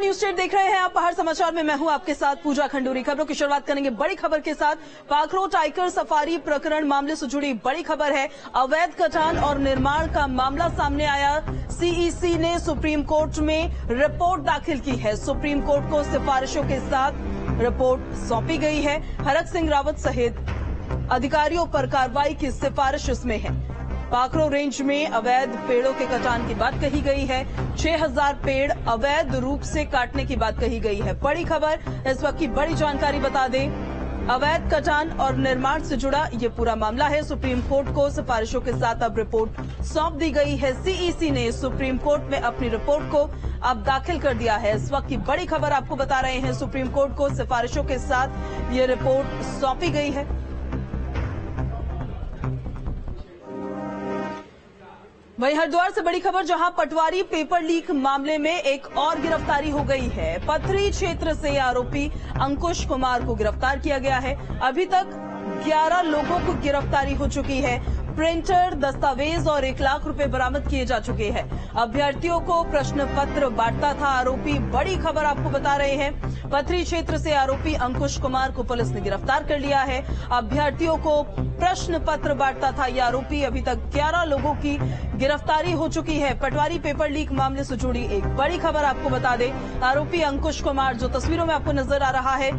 News state देख रहे हैं आप। पहाड़ समाचार में मैं हूं आपके साथ पूजा खंडूरी। खबरों की शुरुआत करेंगे बड़ी खबर के साथ। पाखरो टाइगर सफारी प्रकरण मामले से जुड़ी बड़ी खबर है। अवैध कटान और निर्माण का मामला सामने आया। सीईसी ने सुप्रीम कोर्ट में रिपोर्ट दाखिल की है। सुप्रीम कोर्ट को सिफारिशों के साथ रिपोर्ट सौंपी गई है। हरक सिंह रावत सहित अधिकारियों पर कार्रवाई की सिफारिश इसमें है। पाखरो रेंज में अवैध पेड़ों के कटान की बात कही गई है। 6000 पेड़ अवैध रूप से काटने की बात कही गई है। बड़ी खबर, इस वक्त की बड़ी जानकारी बता दें। अवैध कटान और निर्माण से जुड़ा ये पूरा मामला है। सुप्रीम कोर्ट को सिफारिशों के साथ अब रिपोर्ट सौंप दी गई है। सीईसी ने सुप्रीम कोर्ट में अपनी रिपोर्ट को अब दाखिल कर दिया है। इस वक्त की बड़ी खबर आपको बता रहे हैं। सुप्रीम कोर्ट को सिफारिशों के साथ ये रिपोर्ट सौंपी गई है। वहीं हरिद्वार से बड़ी खबर, जहां पटवारी पेपर लीक मामले में एक और गिरफ्तारी हो गई है। पथरी क्षेत्र से आरोपी अंकुश कुमार को गिरफ्तार किया गया है। अभी तक 11 लोगों को गिरफ्तारी हो चुकी है। प्रिंटर, दस्तावेज और 1 लाख रुपए बरामद किए जा चुके हैं। अभ्यर्थियों को प्रश्न पत्र बांटता था आरोपी। बड़ी खबर आपको बता रहे हैं। पथरी क्षेत्र से आरोपी अंकुश कुमार को पुलिस ने गिरफ्तार कर लिया है। अभ्यर्थियों को प्रश्न पत्र बांटता था यह आरोपी। अभी तक 11 लोगों की गिरफ्तारी हो चुकी है। पटवारी पेपर लीक मामले से जुड़ी एक बड़ी खबर आपको बता दें। आरोपी अंकुश कुमार, जो तस्वीरों में आपको नजर आ रहा है,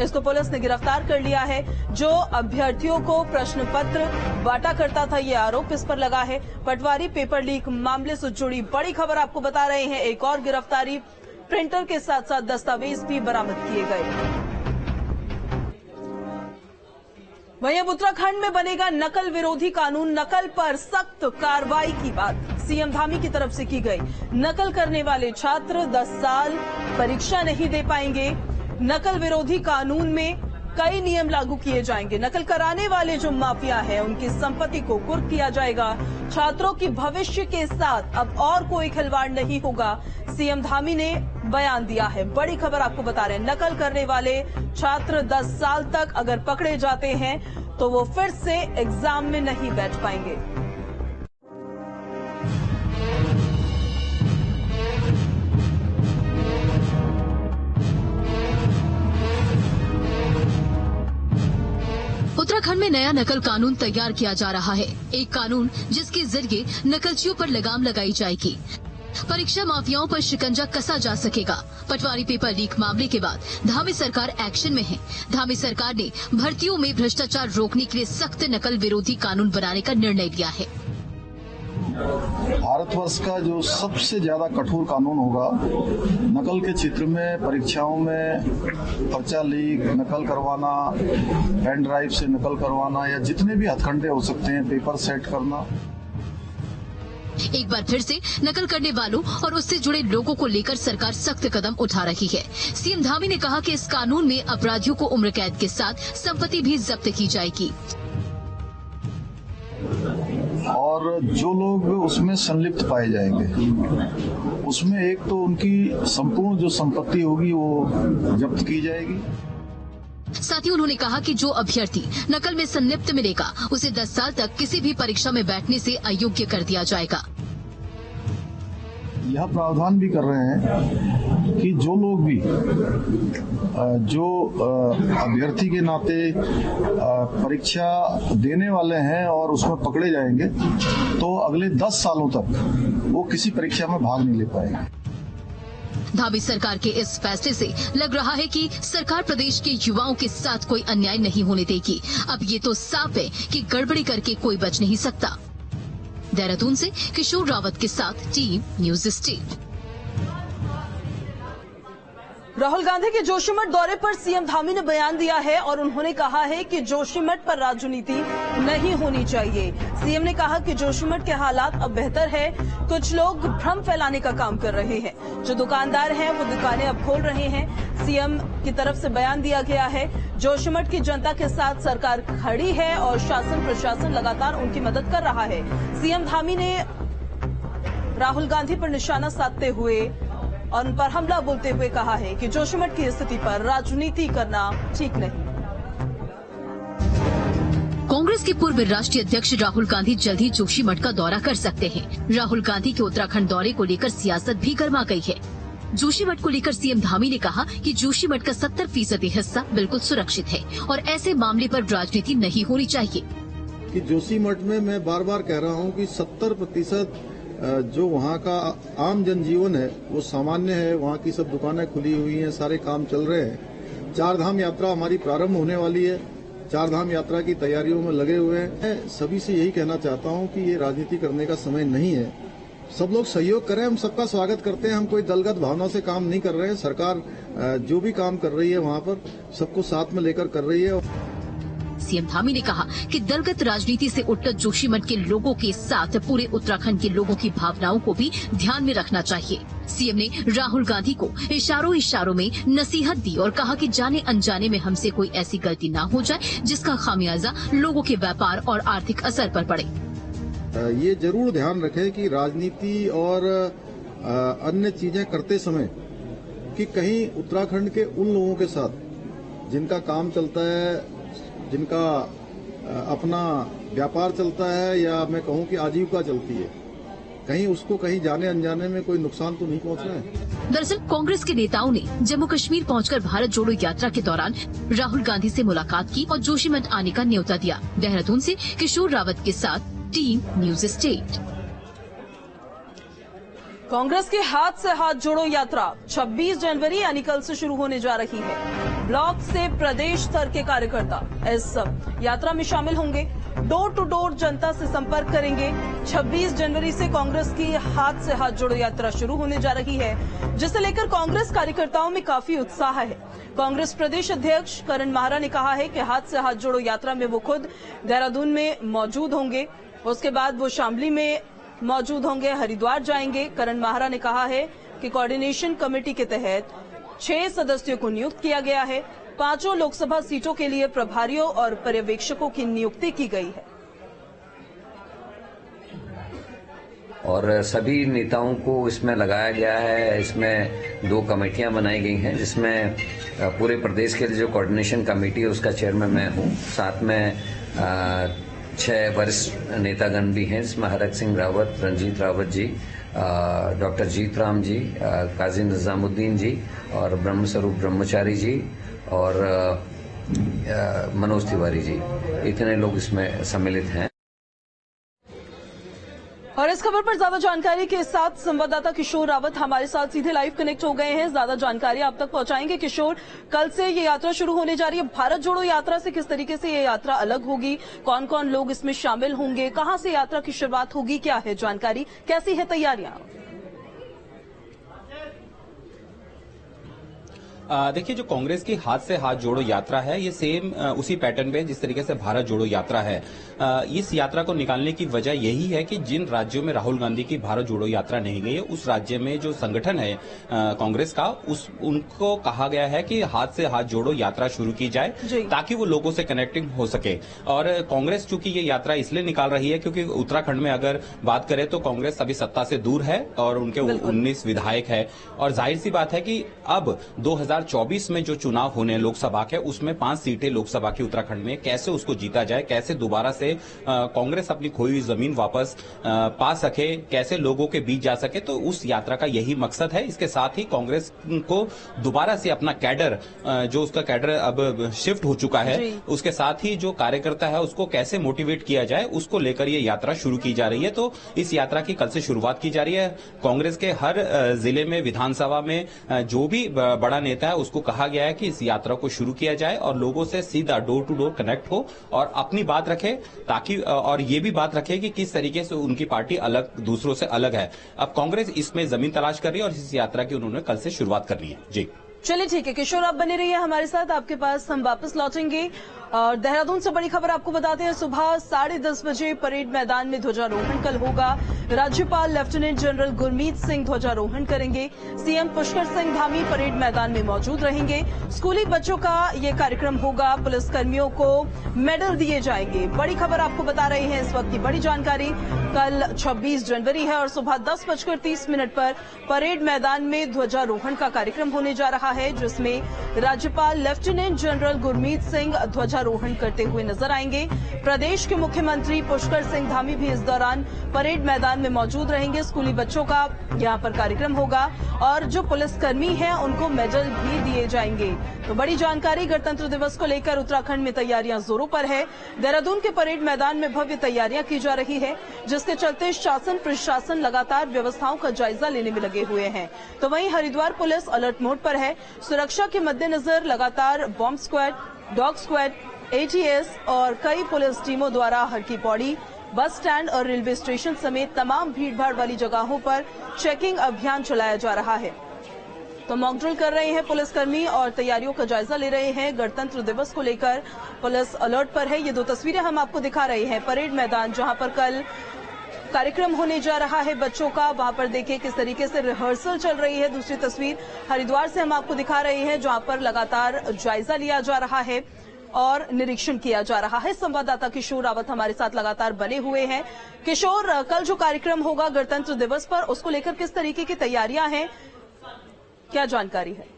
इसको पुलिस ने गिरफ्तार कर लिया है। जो अभ्यर्थियों को प्रश्न पत्र बांटा करता था, ये आरोप इस पर लगा है। पटवारी पेपर लीक मामले से जुड़ी बड़ी खबर आपको बता रहे हैं। एक और गिरफ्तारी, प्रिंटर के साथ साथ दस्तावेज भी बरामद किए गए। वहीं अब उत्तराखंड में बनेगा नकल विरोधी कानून। नकल पर सख्त कार्रवाई की बात सीएम धामी की तरफ से की गई। नकल करने वाले छात्र 10 साल परीक्षा नहीं दे पाएंगे। नकल विरोधी कानून में कई नियम लागू किए जाएंगे। नकल कराने वाले जो माफिया हैं, उनकी संपत्ति को कुर्क किया जाएगा। छात्रों की भविष्य के साथ अब और कोई खिलवाड़ नहीं होगा, सीएम धामी ने बयान दिया है। बड़ी खबर आपको बता रहे हैं। नकल करने वाले छात्र 10 साल तक अगर पकड़े जाते हैं तो वो फिर से एग्जाम में नहीं बैठ पाएंगे। उत्तराखंड में नया नकल कानून तैयार किया जा रहा है। एक कानून जिसके जरिए नकलचियों पर लगाम लगाई जाएगी। परीक्षा माफियाओं पर शिकंजा कसा जा सकेगा। पटवारी पेपर लीक मामले के बाद धामी सरकार एक्शन में है। धामी सरकार ने भर्तियों में भ्रष्टाचार रोकने के लिए सख्त नकल विरोधी कानून बनाने का निर्णय लिया है। भारतवर्ष का जो सबसे ज्यादा कठोर कानून होगा नकल के क्षेत्र में, परीक्षाओं में पर्चा लीक, नकल करवाना, पेन ड्राइव से नकल करवाना या जितने भी हथकंडे हो सकते हैं, पेपर सेट करना। एक बार फिर से नकल करने वालों और उससे जुड़े लोगों को लेकर सरकार सख्त कदम उठा रही है। सीएम धामी ने कहा कि इस कानून में अपराधियों को उम्र कैद के साथ संपत्ति भी जब्त की जाएगी और जो लोग उसमें संलिप्त पाए जाएंगे, उसमें एक तो उनकी संपूर्ण जो संपत्ति होगी वो जब्त की जाएगी। साथ ही उन्होंने कहा कि जो अभ्यर्थी नकल में संलिप्त मिलेगा, उसे 10 साल तक किसी भी परीक्षा में बैठने से अयोग्य कर दिया जाएगा। यह प्रावधान भी कर रहे हैं कि जो लोग भी जो अभ्यर्थी के नाते परीक्षा देने वाले हैं और उसमें पकड़े जाएंगे, तो अगले 10 सालों तक वो किसी परीक्षा में भाग नहीं ले पाएंगे। धामी सरकार के इस फैसले से लग रहा है कि सरकार प्रदेश के युवाओं के साथ कोई अन्याय नहीं होने देगी। अब ये तो साफ है कि गड़बड़ी करके कोई बच नहीं सकता। देहरादून से किशोर रावत के साथ team news state. Rahul Gandhi के जोशीमठ दौरे पर सीएम धामी ने बयान दिया है और उन्होंने कहा है कि जोशीमठ पर राजनीति नहीं होनी चाहिए। सीएम ने कहा कि जोशीमठ के हालात अब बेहतर है। कुछ लोग भ्रम फैलाने का काम कर रहे हैं। जो दुकानदार हैं वो दुकानें अब खोल रहे हैं। सीएम की तरफ से बयान दिया गया है। जोशीमठ की जनता के साथ सरकार खड़ी है और शासन प्रशासन लगातार उनकी मदद कर रहा है। सीएम धामी ने राहुल गांधी पर निशाना साधते हुए और उन पर हमला बोलते हुए कहा है कि जोशीमठ की स्थिति पर राजनीति करना ठीक नहीं। कांग्रेस के पूर्व राष्ट्रीय अध्यक्ष राहुल गांधी जल्द ही जोशीमठ का दौरा कर सकते हैं। राहुल गांधी के उत्तराखंड दौरे को लेकर सियासत भी गर्मा गई है। जोशीमठ को लेकर सीएम धामी ने कहा कि जोशीमठ का 70% हिस्सा बिल्कुल सुरक्षित है और ऐसे मामले पर राजनीति नहीं होनी चाहिए। कि जोशीमठ में मैं बार बार कह रहा हूं कि 70% जो वहां का आम जनजीवन है वो सामान्य है। वहां की सब दुकानें खुली हुई हैं, सारे काम चल रहे हैं। चारधाम यात्रा हमारी प्रारंभ होने वाली है। चारधाम यात्रा की तैयारियों में लगे हुए हैं। मैं सभी से यही कहना चाहता हूं कि ये राजनीति करने का समय नहीं है। सब लोग सहयोग करें, हम सबका स्वागत करते हैं। हम कोई दलगत भावना से काम नहीं कर रहे हैं। सरकार जो भी काम कर रही है वहां पर सबको साथ में लेकर कर रही है। सीएम धामी ने कहा कि दलगत राजनीति से उठकर जोशीमठ के लोगों के साथ पूरे उत्तराखंड के लोगों की भावनाओं को भी ध्यान में रखना चाहिए। सीएम ने राहुल गांधी को इशारों में नसीहत दी और कहा कि जाने अनजाने में हमसे कोई ऐसी गलती न हो जाए जिसका खामियाजा लोगों के व्यापार और आर्थिक असर पर पड़े। ये जरूर ध्यान रखें कि राजनीति और अन्य चीजें करते समय कि कहीं उत्तराखंड के उन लोगों के साथ जिनका काम चलता है, जिनका अपना व्यापार चलता है या मैं कहूं कि आजीविका चलती है, कहीं उसको कहीं जाने अनजाने में कोई नुकसान तो नहीं पहुंच रहा है। दरअसल कांग्रेस के नेताओं ने जम्मू कश्मीर पहुंचकर भारत जोड़ो यात्रा के दौरान राहुल गांधी से मुलाकात की और जोशीमठ आने का न्योता दिया। देहरादून से किशोर रावत के साथ टीम न्यूज स्टेट। कांग्रेस के हाथ से हाथ जोड़ो यात्रा 26 जनवरी यानी कल से शुरू होने जा रही है। ब्लॉक से प्रदेश स्तर के कार्यकर्ता इस यात्रा में शामिल होंगे, डोर टू डोर जनता से संपर्क करेंगे। 26 जनवरी से कांग्रेस की हाथ से हाथ जोड़ो यात्रा शुरू होने जा रही है, जिसे लेकर कांग्रेस कार्यकर्ताओं में काफी उत्साह है। कांग्रेस प्रदेश अध्यक्ष करण माहरा ने कहा है कि हाथ से हाथ जोड़ो यात्रा में वो खुद देहरादून में मौजूद होंगे, उसके बाद वो शामली में मौजूद होंगे, हरिद्वार जाएंगे। करण माहरा ने कहा है कि कोऑर्डिनेशन कमेटी के तहत 6 सदस्यों को नियुक्त किया गया है। 5 लोकसभा सीटों के लिए प्रभारियों और पर्यवेक्षकों की नियुक्ति की गई है और सभी नेताओं को इसमें लगाया गया है। इसमें 2 कमेटियां बनाई गई हैं, जिसमें पूरे प्रदेश के लिए जो कोऑर्डिनेशन कमेटी है उसका चेयरमैन मैं हूं। साथ में 6 वरिष्ठ नेतागण भी हैं, जिसमें हरक सिंह रावत, रंजीत रावत जी, डॉक्टर जीत राम जी, काजी निजामुद्दीन जी और ब्रह्मस्वरूप ब्रह्मचारी जी और मनोज तिवारी जी, इतने लोग इसमें सम्मिलित हैं। और इस खबर पर ज्यादा जानकारी के साथ संवाददाता किशोर रावत हमारे साथ सीधे लाइव कनेक्ट हो गए हैं। ज्यादा जानकारी आप तक पहुंचाएंगे। किशोर, कल से ये यात्रा शुरू होने जा रही है। भारत जोड़ो यात्रा से किस तरीके से ये यात्रा अलग होगी, कौन कौन लोग इसमें शामिल होंगे, कहां से यात्रा की शुरुआत होगी, क्या है जानकारी, कैसी है तैयारियां? देखिए, जो कांग्रेस की हाथ से हाथ जोड़ो यात्रा है ये सेम उसी पैटर्न पे जिस तरीके से भारत जोड़ो यात्रा है। इस यात्रा को निकालने की वजह यही है कि जिन राज्यों में राहुल गांधी की भारत जोड़ो यात्रा नहीं गई है, उस राज्य में जो संगठन है कांग्रेस का, उनको कहा गया है कि हाथ से हाथ जोड़ो यात्रा शुरू की जाए ताकि वो लोगों से कनेक्टिंग हो सके। और कांग्रेस चूंकि ये यात्रा इसलिए निकाल रही है क्योंकि उत्तराखंड में अगर बात करें तो कांग्रेस अभी सत्ता से दूर है और उनके 19 विधायक है और जाहिर सी बात है कि अब 2024 में जो चुनाव होने लोकसभा के, उसमें 5 सीटें लोकसभा की उत्तराखंड में, कैसे उसको जीता जाए, कैसे दोबारा से कांग्रेस अपनी खोई हुई जमीन वापस पा सके, कैसे लोगों के बीच जा सके, तो उस यात्रा का यही मकसद है। इसके साथ ही कांग्रेस को दोबारा से अपना कैडर, जो उसका कैडर अब शिफ्ट हो चुका है, उसके साथ ही जो कार्यकर्ता है उसको कैसे मोटिवेट किया जाए, उसको लेकर ये यात्रा शुरू की जा रही है। तो इस यात्रा की कल से शुरुआत की जा रही है। कांग्रेस के हर जिले में, विधानसभा में जो भी बड़ा नेता है उसको कहा गया है कि इस यात्रा को शुरू किया जाए और लोगों से सीधा डोर टू डोर कनेक्ट हो और अपनी बात रखे, ताकि और ये भी बात रखे कि किस तरीके से उनकी पार्टी अलग, दूसरों से अलग है। अब कांग्रेस इसमें जमीन तलाश कर रही है और इस यात्रा की उन्होंने कल से शुरुआत करनी है। जी चलिए ठीक है किशोर, आप बने रहिए हमारे साथ, आपके पास हम वापस लौटेंगे। और देहरादून से बड़ी खबर आपको बताते हैं, सुबह 10:30 बजे परेड मैदान में ध्वजारोहण कल होगा। राज्यपाल लेफ्टिनेंट जनरल गुरमीत सिंह ध्वजारोहण करेंगे। सीएम पुष्कर सिंह धामी परेड मैदान में मौजूद रहेंगे। स्कूली बच्चों का ये कार्यक्रम होगा। पुलिसकर्मियों को मेडल दिए जाएंगे। बड़ी खबर आपको बता रहे हैं, इस वक्त की बड़ी जानकारी। कल 26 जनवरी है और सुबह 10:30 पर परेड मैदान में ध्वजारोहण का कार्यक्रम होने जा रहा है, जिसमें राज्यपाल लेफ्टिनेंट जनरल गुरमीत सिंह ध्वजारोहण करते हुए नजर आएंगे। प्रदेश के मुख्यमंत्री पुष्कर सिंह धामी भी इस दौरान परेड मैदान में मौजूद रहेंगे। स्कूली बच्चों का यहां पर कार्यक्रम होगा और जो पुलिसकर्मी हैं उनको मेडल भी दिए जाएंगे। तो बड़ी जानकारी गणतंत्र दिवस को लेकर उत्तराखंड में तैयारियां जोरों पर है। देहरादून के परेड मैदान में भव्य तैयारियां की जा रही है, जिसके चलते शासन प्रशासन लगातार व्यवस्थाओं का जायजा लेने में लगे हुए हैं। तो वहीं हरिद्वार पुलिस अलर्ट मोड पर है। सुरक्षा के मद्देनजर लगातार bomb squad, dog squad, ATS और कई पुलिस टीमों द्वारा हर की पौड़ी, बस स्टैंड और रेलवे स्टेशन समेत तमाम भीड़भाड़ वाली जगहों पर चेकिंग अभियान चलाया जा रहा है। तो मॉक ड्रिल कर रहे हैं पुलिसकर्मी और तैयारियों का जायजा ले रहे हैं। गणतंत्र दिवस को लेकर पुलिस अलर्ट पर है। ये दो तस्वीरें हम आपको दिखा रहे हैं। परेड मैदान जहां पर कल कार्यक्रम होने जा रहा है बच्चों का, वहां पर देखिए किस तरीके से रिहर्सल चल रही है। दूसरी तस्वीर हरिद्वार से हम आपको दिखा रहे हैं, जहां पर लगातार जायजा लिया जा रहा है और निरीक्षण किया जा रहा है। संवाददाता किशोर रावत हमारे साथ लगातार बने हुए हैं। किशोर, कल जो कार्यक्रम होगा गणतंत्र दिवस पर, उसको लेकर किस तरीके की तैयारियां हैं, क्या जानकारी है?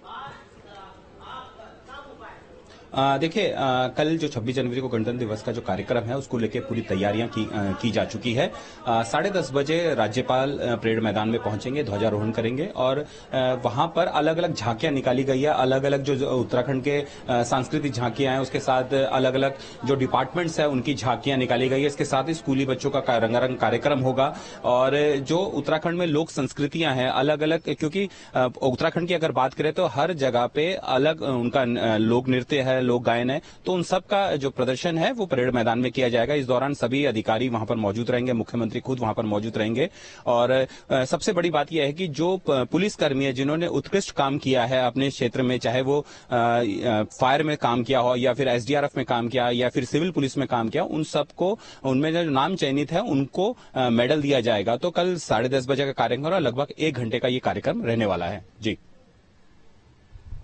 देखिए, कल जो 26 जनवरी को गणतंत्र दिवस का जो कार्यक्रम है उसको लेकर पूरी तैयारियां की जा चुकी है। 10:30 बजे राज्यपाल परेड मैदान में पहुंचेंगे, ध्वजारोहण करेंगे और वहां पर अलग अलग झांकियां निकाली गई है। अलग अलग जो उत्तराखंड के सांस्कृतिक झांकियां हैं, उसके साथ अलग अलग जो डिपार्टमेंट्स है उनकी झांकियां निकाली गई है। इसके साथ ही स्कूली बच्चों का रंगारंग कार्यक्रम होगा और जो उत्तराखंड में लोक संस्कृतियां हैं अलग अलग, क्योंकि उत्तराखंड की अगर बात करें तो हर जगह पे अलग उनका लोक नृत्य है, लोक गायन है, तो उन सब का जो प्रदर्शन है वो परेड मैदान में किया जाएगा। इस दौरान सभी अधिकारी वहां पर मौजूद रहेंगे, मुख्यमंत्री खुद वहां पर मौजूद रहेंगे। और सबसे बड़ी बात यह है कि जो पुलिसकर्मी है जिन्होंने उत्कृष्ट काम किया है अपने क्षेत्र में, चाहे वो फायर में काम किया हो या फिर एसडीआरएफ में काम किया या फिर सिविल पुलिस में काम किया, उन सबको, उनमें जो नाम चयनित है उनको मेडल दिया जाएगा। तो कल 10:30 बजे का कार्यक्रम और लगभग 1 घंटे का ये कार्यक्रम रहने वाला है। जी,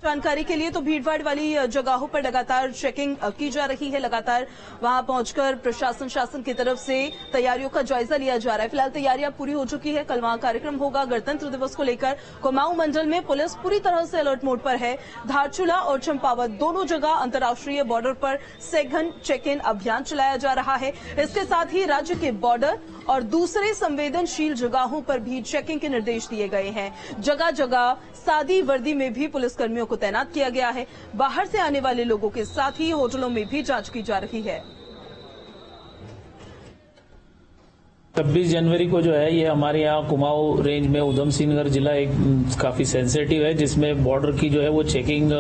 जानकारी के लिए तो भीड़भाड़ वाली जगहों पर लगातार चेकिंग की जा रही है। लगातार वहां पहुंचकर प्रशासन शासन की तरफ से तैयारियों का जायजा लिया जा रहा है। फिलहाल तैयारियां पूरी हो चुकी है। कल वहां कार्यक्रम होगा। गणतंत्र दिवस को लेकर कुमाऊं मंडल में पुलिस पूरी तरह से अलर्ट मोड पर है। धारचूला और चंपावत दोनों जगह अंतर्राष्ट्रीय बॉर्डर पर सघन चेक इन अभियान चलाया जा रहा है। इसके साथ ही राज्य के बॉर्डर और दूसरे संवेदनशील जगहों पर भी चेकिंग के निर्देश दिए गए हैं। जगह जगह सादी वर्दी में भी पुलिसकर्मियों को तैनात किया गया है। बाहर से आने वाले लोगों के साथ ही होटलों में भी जांच की जा रही है। 26 जनवरी को जो है ये हमारे यहाँ कुमाऊं रेंज में उधम सिंह नगर जिला एक काफी सेंसिटिव है, जिसमें बॉर्डर की जो है वो चेकिंग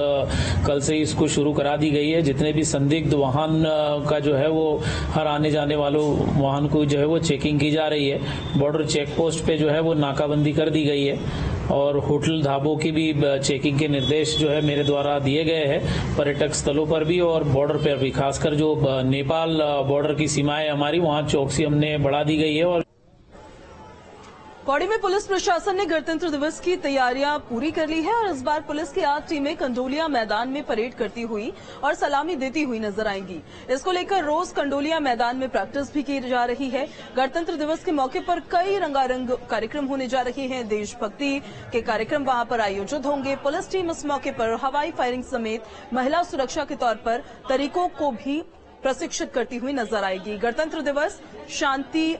कल से इसको शुरू करा दी गई है। जितने भी संदिग्ध वाहन का जो है वो हर आने जाने वालों वाहन को जो है वो चेकिंग की जा रही है। बॉर्डर चेक पोस्ट पे जो है वो नाकाबंदी कर दी गई है और होटल ढाबों की भी चेकिंग के निर्देश जो है मेरे द्वारा दिए गए हैं, पर्यटक स्थलों पर भी और बॉर्डर पर भी। खासकर जो नेपाल बॉर्डर की सीमाएं हमारी, वहां चौकसी हमने बढ़ा दी गई है। और पौड़ी में पुलिस प्रशासन ने गणतंत्र दिवस की तैयारियां पूरी कर ली है और इस बार पुलिस की 8 टीमें कंडोलिया मैदान में परेड करती हुई और सलामी देती हुई नजर आएंगी। इसको लेकर रोज कंडोलिया मैदान में प्रैक्टिस भी की जा रही है। गणतंत्र दिवस के मौके पर कई रंगारंग कार्यक्रम होने जा रहे हैं। देशभक्ति के कार्यक्रम वहां पर आयोजित होंगे। पुलिस टीम इस मौके पर हवाई फायरिंग समेत महिला सुरक्षा के तौर पर तरीकों को भी प्रशिक्षित करती हुई नजर आएगी। गणतंत्र दिवस शांति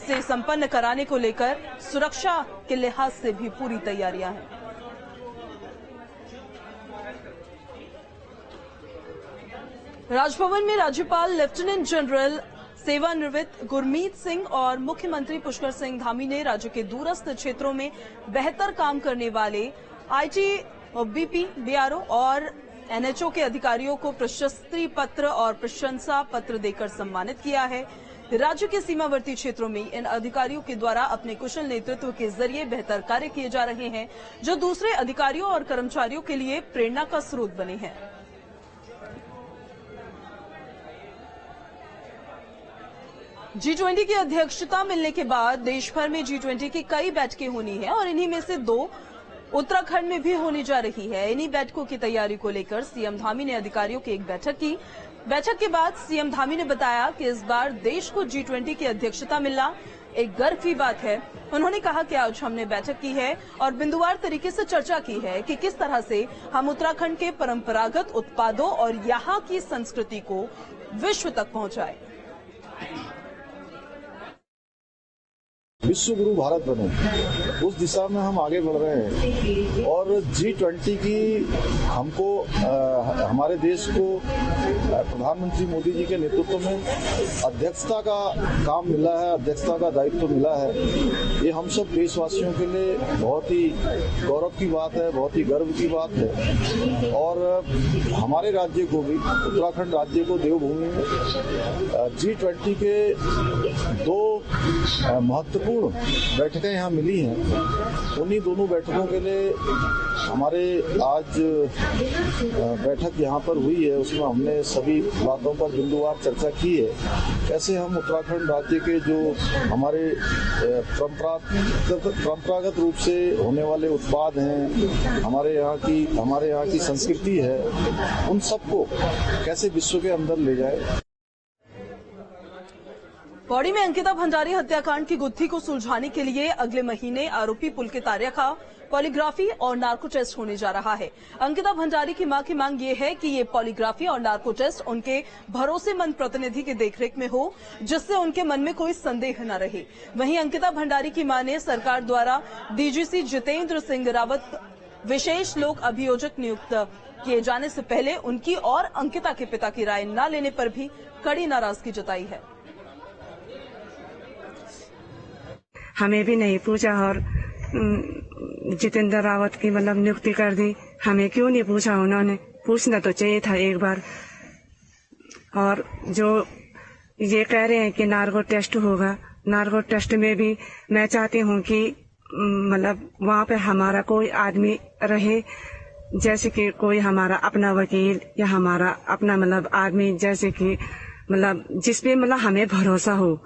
से संपन्न कराने को लेकर सुरक्षा के लिहाज से भी पूरी तैयारियां हैं। राजभवन में राज्यपाल लेफ्टिनेंट जनरल सेवानिवृत्त गुरमीत सिंह और मुख्यमंत्री पुष्कर सिंह धामी ने राज्य के दूरस्थ क्षेत्रों में बेहतर काम करने वाले आईटीबीपी, बीआरओ और एनएचओ के अधिकारियों को प्रशस्ति पत्र और प्रशंसा पत्र देकर सम्मानित किया है। राज्य के सीमावर्ती क्षेत्रों में इन अधिकारियों के द्वारा अपने कुशल नेतृत्व के जरिए बेहतर कार्य किए जा रहे हैं, जो दूसरे अधिकारियों और कर्मचारियों के लिए प्रेरणा का स्रोत बने हैं। G20 की अध्यक्षता मिलने के बाद देश भर में G20 की कई बैठकें होनी है और इन्हीं में से 2 उत्तराखंड में भी होने जा रही है। इन्हीं बैठकों की तैयारी को लेकर सीएम धामी ने अधिकारियों की एक बैठक की। बैठक के बाद सीएम धामी ने बताया कि इस बार देश को G20 की अध्यक्षता मिलना एक गर्व की बात है। उन्होंने कहा कि आज हमने बैठक की है और बिंदुवार तरीके से चर्चा की है कि किस तरह से हम उत्तराखंड के परंपरागत उत्पादों और यहाँ की संस्कृति को विश्व तक पहुंचाएं। विश्व गुरु भारत बने, उस दिशा में हम आगे बढ़ रहे हैं। और G20 की हमको हमारे देश को प्रधानमंत्री मोदी जी के नेतृत्व में अध्यक्षता का काम मिला है, अध्यक्षता का दायित्व मिला है। ये हम सब देशवासियों के लिए बहुत ही गौरव की बात है, बहुत ही गर्व की बात है। और हमारे राज्य को भी, उत्तराखंड राज्य को देवभूमि में G20 के 2 महत्वपूर्ण बैठकें यहाँ मिली हैं। उन्हीं दोनों बैठकों के लिए हमारे आज बैठक यहाँ पर हुई है, उसमें हमने सभी बातों पर बिंदुवार चर्चा की है। कैसे हम उत्तराखंड राज्य के जो हमारे परंपरागत रूप से होने वाले उत्पाद हैं, हमारे यहाँ की संस्कृति है, उन सबको कैसे विश्व के अंदर ले जाए। पौड़ी में अंकिता भंडारी हत्याकांड की गुत्थी को सुलझाने के लिए अगले महीने आरोपी पुलकित आर्या का पॉलीग्राफी और नार्को टेस्ट होने जा रहा है। अंकिता भंडारी की मां की मांग ये है कि ये पॉलीग्राफी और नार्को टेस्ट उनके भरोसेमंद प्रतिनिधि की देखरेख में हो, जिससे उनके मन में कोई संदेह न रहे। वहीं अंकिता भंडारी की मां ने सरकार द्वारा डीजीसी जितेंद्र सिंह रावत विशेष लोक अभियोजक नियुक्त किए जाने से पहले उनकी और अंकिता के पिता की राय न लेने पर भी कड़ी नाराजगी जताई है। हमें भी नहीं पूछा और जितेंद्र रावत की मतलब नियुक्ति कर दी, हमें क्यों नहीं पूछा उन्होंने? पूछना तो चाहिए था एक बार। और जो ये कह रहे हैं कि नार्को टेस्ट होगा, नार्को टेस्ट में भी मैं चाहती हूँ कि मतलब वहाँ पे हमारा कोई आदमी रहे, जैसे कि कोई हमारा अपना वकील या हमारा अपना मतलब आदमी, जैसे कि मतलब जिसपे मतलब हमें भरोसा हो।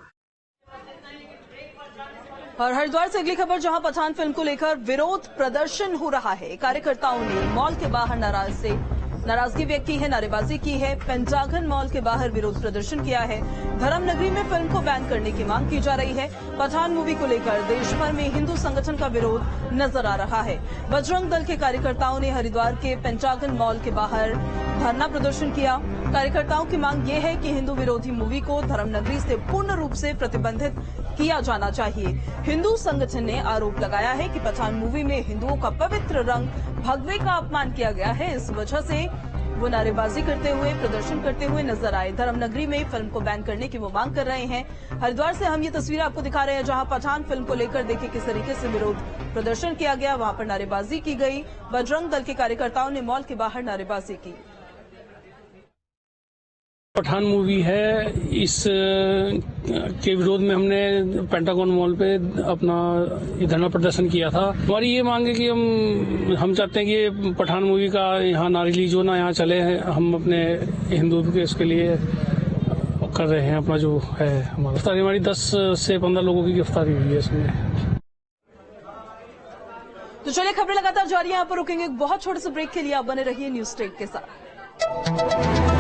और हरिद्वार से अगली खबर, जहां पठान फिल्म को लेकर विरोध प्रदर्शन हो रहा है। कार्यकर्ताओं ने मॉल के बाहर नाराजगी व्यक्त की है, नारेबाजी की है। पेंटागन मॉल के बाहर विरोध प्रदर्शन किया है। धर्मनगरी में फिल्म को बैन करने की मांग की जा रही है। पठान मूवी को लेकर देश भर में हिंदू संगठन का विरोध नजर आ रहा है। बजरंग दल के कार्यकर्ताओं ने हरिद्वार के पेंटागन मॉल के बाहर धरना प्रदर्शन किया। कार्यकर्ताओं की मांग ये है कि हिंदू विरोधी मूवी को धर्मनगरी से पूर्ण रूप से प्रतिबंधित किया जाना चाहिए। हिंदू संगठन ने आरोप लगाया है कि पठान मूवी में हिंदुओं का पवित्र रंग भगवे का अपमान किया गया है। इस वजह से वो नारेबाजी करते हुए, प्रदर्शन करते हुए नजर आए। धर्मनगरी में फिल्म को बैन करने की वो मांग कर रहे हैं। हरिद्वार से हम ये तस्वीरें आपको दिखा रहे हैं, जहां पठान फिल्म को लेकर देखिए किस तरीके से विरोध प्रदर्शन किया गया। वहां पर नारेबाजी की गई। बजरंग दल के कार्यकर्ताओं ने मॉल के बाहर नारेबाजी की। पठान मूवी है, इस के विरोध में हमने पेंटागन मॉल पे अपना धरना प्रदर्शन किया था। हमारी ये मांग है कि हम चाहते हैं कि ये पठान मूवी का यहाँ ना रिलीज हो, ना यहाँ चले। हम अपने हिंदू के इसके लिए कर रहे हैं अपना जो है हमारी 10 से 15 लोगों की गिरफ्तारी हुई है इसमें। तो चलिए, खबरें लगातार जारी है। यहाँ पर रुकेंगे एक बहुत छोटे से ब्रेक के लिए। आप बने रहिए न्यूज़ टेक के साथ।